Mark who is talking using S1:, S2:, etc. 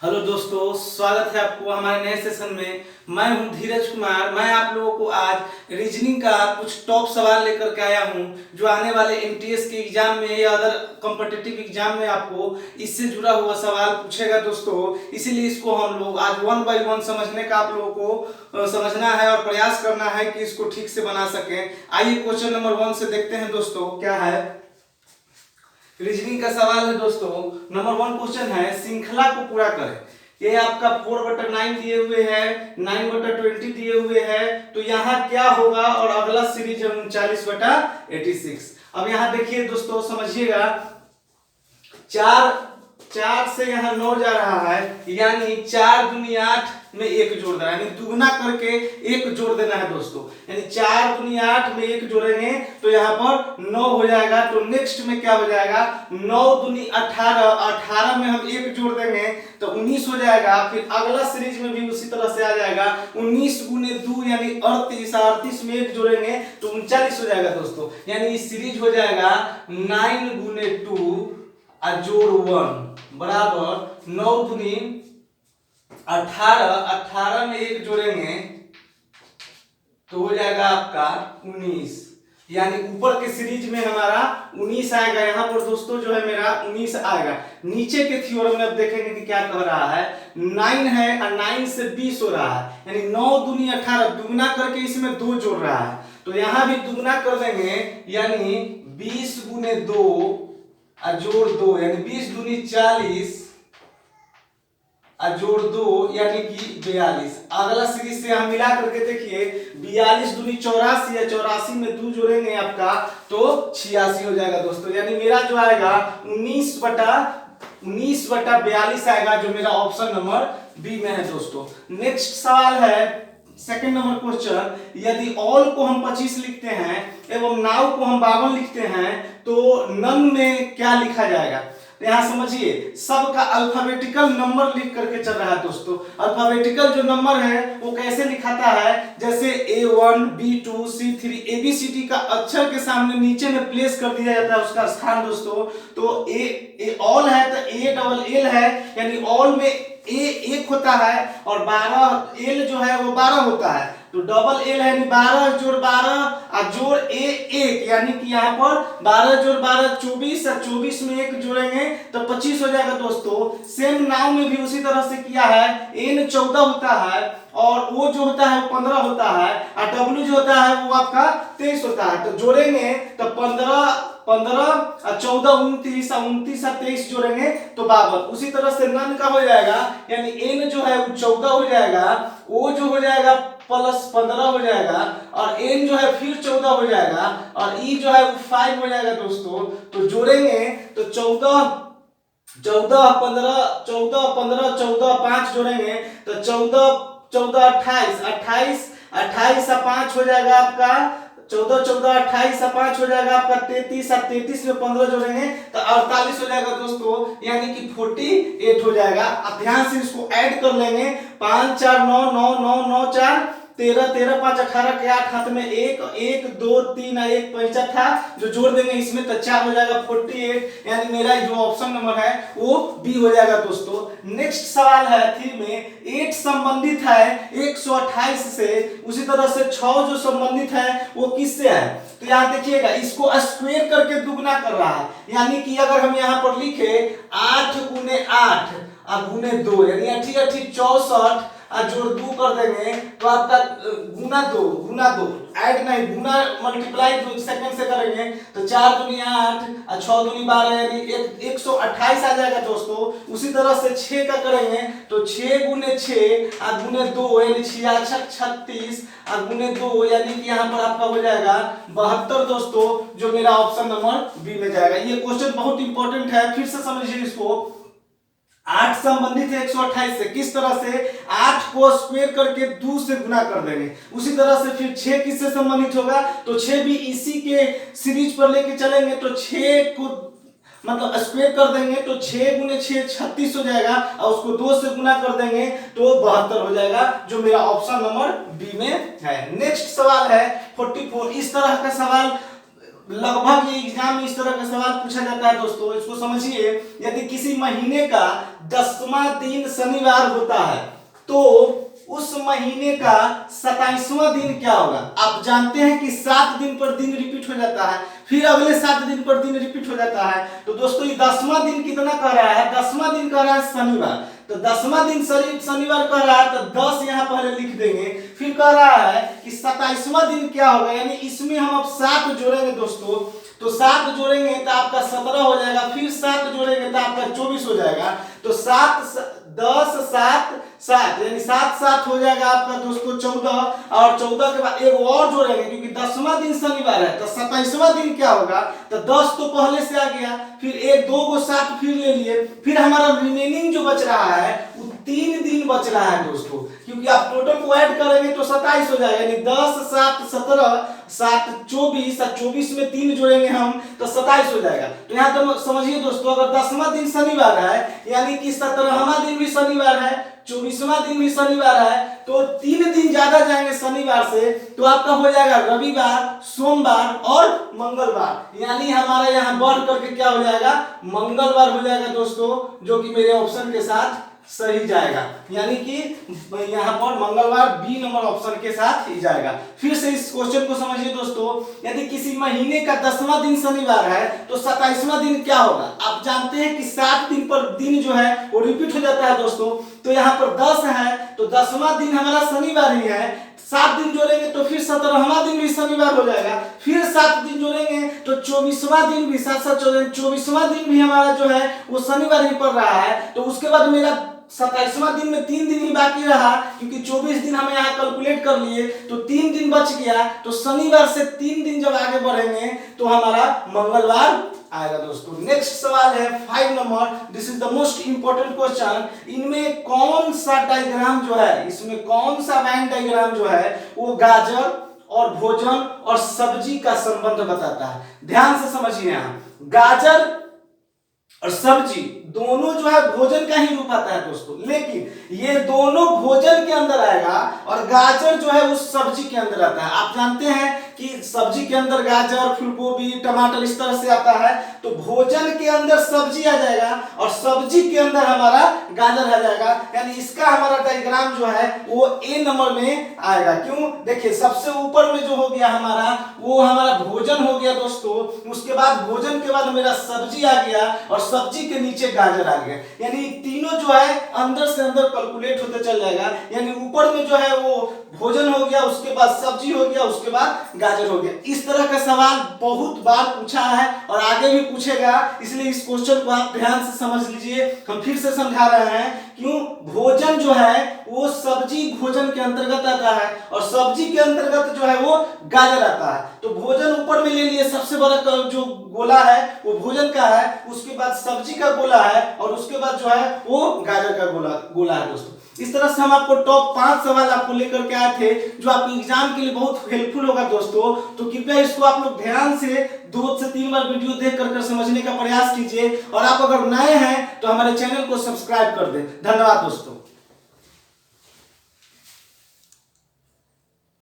S1: Hello दोस्तों, स्वागत है आपको हमारे नए सेशन में। मैं हूं धीरज कुमार। मैं आप लोगों को आज रीजनिंग का कुछ टॉप सवाल लेकर के आया हूं जो आने वाले एमटीएस के एग्जाम में या अदर कॉम्पिटिटिव एग्जाम में आपको इससे जुड़ा हुआ सवाल पूछेगा दोस्तों। इसीलिए इसको हम लोग आज 1 बाय 1 समझने का आप लोगों को समझना है और प्रयास करना है कि इसको ठीक से बना सकें। आइए क्वेश्चन नंबर 1 से देखते हैं दोस्तों क्या है। रीजनिंग का सवाल है दोस्तों। नंबर 1 क्वेश्चन है, श्रृंखला को पूरा करें। ये आपका 4/9 दिए हुए है, 9/20 दिए हुए है, तो यहाँ क्या होगा और अगला सीरीज है 39/86। अब यहाँ देखिए दोस्तों, समझिएगा, 4 से यहाँ 9 जा रहा है, यानी 4 दूनी 8 में 1 जोड़ देना, यानी दुगना करके 1 जोड़ देना है दोस्तों। यानी 4 दूनी 8 में 1 जोड़ेंगे तो यहाँ पर 9 हो जाएगा। तो नेक्स्ट में क्या हो जाएगा, 9 दूनी 18, 18 में हम 1 जोड़ देंगे तो 19 हो जाएगा। फिर अगला सीरीज में भी उसी तरह से आ जाएगा, 19 गुने 2 यानी 38, 38 में 1 जोड़ेंगे तो 39 हो जाएगा दोस्तों। यानी सीरीज हो जाएगा 9 गुने 2 जोड़ 1 बराबर 9 दूनी 18, 18 में 1 जोड़ेंगे तो हो जाएगा आपका 19। यानी ऊपर के सीरीज में हमारा 19 आएगा, यहाँ पर दोस्तों जो है मेरा 19 आएगा। नीचे के थ्योरम में अब देखेंगे कि क्या कह रहा है, 9 है और 9 से 20 हो रहा है, यानी 9 दूनी 18, दुगना करके इसमें 2 जोड़ रहा है, तो यहाँ भी दुगना कर देंगे, यानी 20 गुने 2 जोड़ 2, यानी 20 दूनी 40 जोड़ 2 यानी कि 42। अगला सीरीज से हम मिला करके देखिए, 42 दूनी 84 या 84 में 2 जोड़ेंगे आपका तो 86 हो जाएगा दोस्तों। यानी मेरा जो आएगा 19/42 आएगा, जो मेरा ऑप्शन नंबर बी में है दोस्तों। नेक्स्ट सवाल है सेकंड नंबर क्वेश्चन, यदि ऑल को हम 25 लिखते हैं एवं नाउ को हम 52 लिखते हैं तो नन में क्या लिखा जाएगा। तो यहाँ समझिए, सबका अल्फाबेटिकल नंबर लिख करके चल रहा है दोस्तों। अल्फाबेटिकल जो नंबर है वो कैसे लिखाता है, जैसे A1 B2 C3 ABCD का अक्षर के सामने नीचे में प्लेस कर दिया जाता है उसका स्थान दोस्तों। तो ए ऑल है तो A डबल L है, यानी ऑल में A 1 होता है और 12 L जो है वो 12 होता है, तो डबल L है, यानी 12 जोड़ 12 जोड़ A 1, यानी कि यहाँ पर 12 जोड़ 12 24 और 24 में 1 जोड़ेंगे तो 25 हो जाएगा दोस्तों। सेम नाउ में भी उसी तरह से किया है, N 14 होता है और O जो होता है वो 15 होता है और W जो होता है वो आपका 23 होता है, तो जोड़ेंगे तो 15 और 14 29 और 29 और 23 जोड़ेंगे तो 52। उसी तरह से नन का हो जाएगा, यानी N जो है वो 14 हो जाएगा, O जो हो जाएगा प्लस 15 हो जाएगा और N जो है फिर 14 हो जाएगा और E जो है वो 5 हो जाएगा दोस्तों। तो जोड़ेंगे तो 14 15 14 5 जोड़ेंगे तो 14 28 और 5 हो जाएगा आपका 14 28 और 5 हो जाएगा आपका 33 और 33 में 15 जोड़ेंगे तो 48 हो जाएगा दोस्तों, यानी कि 48 हो जाएगा। अब ध्यान से इसको ऐड कर लेंगे, 5 4 9 9 9 9 4 13 13 5 18 के 8 हाथ में 1 1 2 3 और 1 पैंचा था, जो जोड़ देंगे इसमें तो 4 हो जाएगा 48, यानी मेरा जो ऑप्शन नंबर है वो बी हो जाएगा दोस्तों। नेक्स्ट सवाल है 3 में 8 संबंधित है 128 से, उसी तरह से 6 जो संबंधित है वो किससे है। तो यहाँ देखिएगा, इसको स्क्वायर करके दुगना कर रहा है, यानी कि अगर हम यहाँ पर लिखे 8 गुने 8 और गुने 2, यानी 8 8 64 जोड़ 2 कर देंगे तो आपका गुना 2 ऐड नहीं, गुना मल्टीप्लाई 2 सेकंड से करेंगे तो 4 दूनी 8 और 6 दूनी 12, यानी 128 आ जाएगा दोस्तों। उसी तरह से 6 का करेंगे तो 6 गुने 6 और गुने 2, यानी 66 36 और गुने 2, यानी कि यहाँ पर आपका हो जाएगा 72 दोस्तों, जो मेरा ऑप्शन नंबर बी में जाएगा। ये क्वेश्चन बहुत इंपॉर्टेंट है, फिर से समझिए इसको। 8 संबंधित है 128 से, किस तरह से 8 को स्क्वायर करके 2 से गुना कर देंगे। उसी तरह से फिर 6 किससे संबंधित होगा, तो 6 भी इसी के सीरीज पर लेके चलेंगे तो 6 को मतलब स्क्वायर कर देंगे तो 6 गुने 6 36 हो जाएगा और उसको 2 से गुना कर देंगे तो 72 हो जाएगा, जो मेरा ऑप्शन नंबर बी में है। नेक्स्ट सवाल है 44। इस तरह का सवाल लगभग ये एग्जाम में इस तरह का सवाल पूछा जाता है दोस्तों, इसको समझिए। यदि किसी महीने का 10वां दिन शनिवार होता है तो उस महीने का 27वां दिन क्या होगा? आप जानते हैं कि 7 दिन पर दिन रिपीट हो जाता है, फिर अगले 7 दिन पर दिन रिपीट हो जाता है। तो दोस्तों ये 10वां दिन कितना कह रहा है? 10वां दिन कह रहा है शनिवार। तो 10वां दिन शनिवार कह रहा है तो 10 यहाँ पहले लिख देंगे। फिर कह रहा है कि 27वां दिन क्या होगा, यानी इसमें हम अब 7 जोड़ेंगे दोस्तों। तो 7 जोड़ेंगे तो आपका 17 हो जाएगा, फिर 7 जोड़ेंगे तो आपका 24 हो जाएगा। तो 7 10 7 7 यानी 7 7 हो जाएगा आपका दोस्तों 14। और 14 के बाद एक और जोड़ेंगे क्योंकि 10वां दिन शनिवार है। तो 27वां दिन क्या होगा? तो 10 तो पहले से आ गया, फिर एक 2 को 7 फिर ले लिए, फिर हमारा रिमेनिंग जो बच रहा है वो 3 दिन बच रहा है दोस्तों, क्योंकि आप टोटल को ऐड करेंगे तो 27 हो जाएगा। यानी 10 7 17 7 24 और 24 में 3 जोड़ेंगे हम तो 27 हो जाएगा। तो यहाँ तो समझिए दोस्तों, अगर 10वां दिन शनिवार है यानी कि 17वां दिन भी शनिवार है, 24वां दिन भी शनिवार है, तो 3 दिन ज्यादा जाएंगे शनिवार से, तो आपका हो जाएगा रविवार, सोमवार और मंगलवार। यानी हमारा यहाँ बढ़ करके क्या हो जाएगा? मंगलवार हो जाएगा दोस्तों, जो कि मेरे ऑप्शन के साथ सही जाएगा। यानी कि यहाँ पर मंगलवार बी नंबर ऑप्शन के साथ ही जाएगा। फिर से इस क्वेश्चन को समझिए दोस्तों, यदि किसी महीने का 10वां दिन शनिवार है तो 27वां दिन क्या होगा? आप जानते हैं कि 7 दिन पर दिन जो है वो रिपीट हो जाता है दोस्तों। तो यहाँ पर 10 है तो 10वां दिन हमारा शनिवार ही है, 7 दिन जोड़ेंगे तो फिर 17वां दिन भी शनिवार हो जाएगा, फिर 7 दिन जोड़ेंगे तो 24वां दिन भी 7 7 24वां दिन भी हमारा जो है वो शनिवार ही पड़ रहा है। तो उसके बाद मेरा 27वां दिन में 3 दिन ही बाकी रहा, क्योंकि 24 दिन हम यहाँ कैलकुलेट कर लिए तो 3 दिन बच गया। तो शनिवार से 3 दिन जब आगे बढ़ेंगे तो हमारा मंगलवार आएगा दोस्तों। नेक्स्ट सवाल है 5 number, this is the most important question. इनमें कौन सा डायग्राम जो है, इसमें कौन सा लाइन डायग्राम जो है वो गाजर और भोजन और सब्जी का संबंध बताता है? ध्यान से समझिए, यहाँ गाजर और सब्जी दोनों जो है भोजन का ही रूप आता है दोस्तों, लेकिन ये दोनों भोजन के अंदर आएगा और गाजर जो है उस सब्जी के अंदर आता है। आप जानते हैं कि सब्जी के अंदर गाजर, फूलगोभी, टमाटर इस तरह से आता है, तो भोजन के अंदर सब्जी आ जाएगा और सब्जी के अंदर हमारा गाजर आ जाएगा। यानी इसका हमारा डायग्राम जो है वो ए नंबर में आएगा। क्यों? देखिए सबसे ऊपर में जो हो गया हमारा वो हमारा भोजन हो गया दोस्तों, उसके बाद भोजन के बाद मेरा सब्जी आ गया और सब्जी के नीचे गाजर आ गया। यानी तीनों जो है अंदर से अंदर कैलकुलेट होते चल जाएगा। यानी ऊपर में जो है वो भोजन हो गया, उसके बाद सब्जी हो गया, उसके बाद गाजर हो गया। इस तरह का सवाल बहुत बार पूछा है और आगे भी पूछेगा, इसलिए इस क्वेश्चन को आप ध्यान से समझ लीजिए। हम फिर से समझा रहे हैं, क्यों? भोजन जो है वो सब्जी भोजन के अंतर्गत आता है और सब्जी के अंतर्गत जो है वो गाजर आता है। तो भोजन ऊपर में ले लिए, सबसे बड़ा जो गोला है वो भोजन का है, उसके बाद सब्जी का गोला है और उसके बाद जो है वो गाजर का गोला है दोस्तों। इस तरह से हम आपको टॉप 5 सवाल आपको लेकर के आए थे जो आपके एग्जाम के लिए बहुत हेल्पफुल होगा दोस्तों। तो कृपया इसको आप लोग ध्यान से 2 से 3 बार वीडियो देख कर समझने का प्रयास कीजिए और आप अगर नए हैं तो हमारे चैनल को सब्सक्राइब कर दें। धन्यवाद दोस्तों।